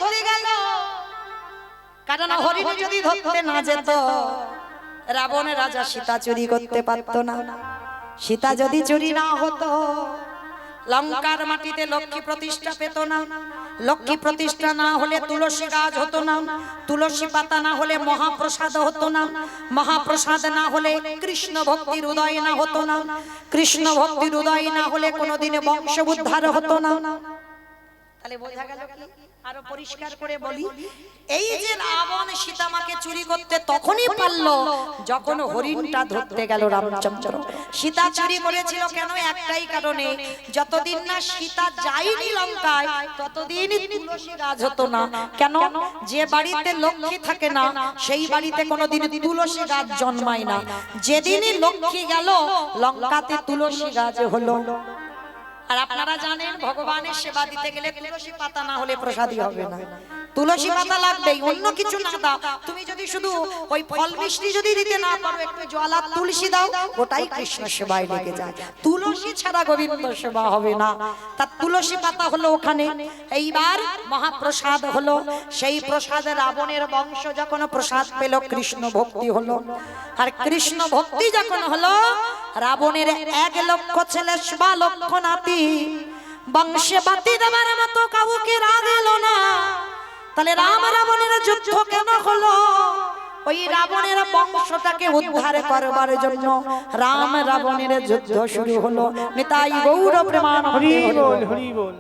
ধরতে গেল, কারণ হরিণ যদি ধরতে না যেত রাবণের রাজা সীতা চুরি করতে পারত না। সীতা যদি চুরি না হতো লঙ্কার মাটিতে লক্ষ্মী প্রতিষ্ঠা পেত না। লক্ষ্মী প্রতিষ্ঠা না হলে তুলসী গাছ হতো না, তুলসী পাতা না হলে মহাপ্রসাদ হতো না, মহাপ্রসাদ না হলে কৃষ্ণ ভক্তির উদয় না হতো না, কৃষ্ণ ভক্তির উদয় না হলে কোনোদিন বংশ উদ্ধার হতো না। তাহলে বোঝা গেল কি? আরো পরিষ্কার করে বলি, এই যে রাবণ সীতামাকে চুরি করতে তখনই পারলো যখন হরিণটা ধরতে গেল রামচন্দ্র। সীতা চুরি করেছিল কেন? একটাই কারণে, যতদিন না সীতা যায়নি লঙ্কায় ততদিন তুলসী গাছ হতো না। কেন? যে বাড়িতে লক্ষ্মী থাকে না সেই বাড়িতে কোনোদিন তুলসী গাছ জন্মায় না। যেদিনই লক্ষ্মী গেল লঙ্কাতে তুলসী গাছ হলো। আর আপনারা জানেন ভগবানের সেবা দিতে গেলে তুলসী পাতা না হলে প্রসাদই হবে না। তুলসী পাতা লাগবেই, অন্য কিছু না দাও। তুমি যদি শুধু ওই ফল মিষ্টি যদি দিতে না পারো, একটু জল আর তুলসী দাও, ওটাই কৃষ্ণ সেবায় লেগে যায়। তুলসী ছাড়া গোবিন্দ সেবা হবে না। তার তুলসী পাতা হলো ওখানে। এইবার মহাপ্রসাদ হলো, সেই প্রসাদে রাবণের বংশ যখন প্রসাদ পেল কৃষ্ণ ভক্তি হলো। আর কৃষ্ণ ভক্তি যখন হলো রাবণের 1 লক্ষ ছেলে 1.25 লক্ষ নাতি, বংশে বাতি দেবার মতো কাউকে রাখল না। তাহলে রাম রাবণের যুদ্ধ কেন হলো? ওই রাবণের বংশটাকে উদ্ধার করবার জন্য রাম রাবণের যুদ্ধ শুরু হলো। নিতাই গৌর প্রেমানন্দে হরি বল, হরি বল।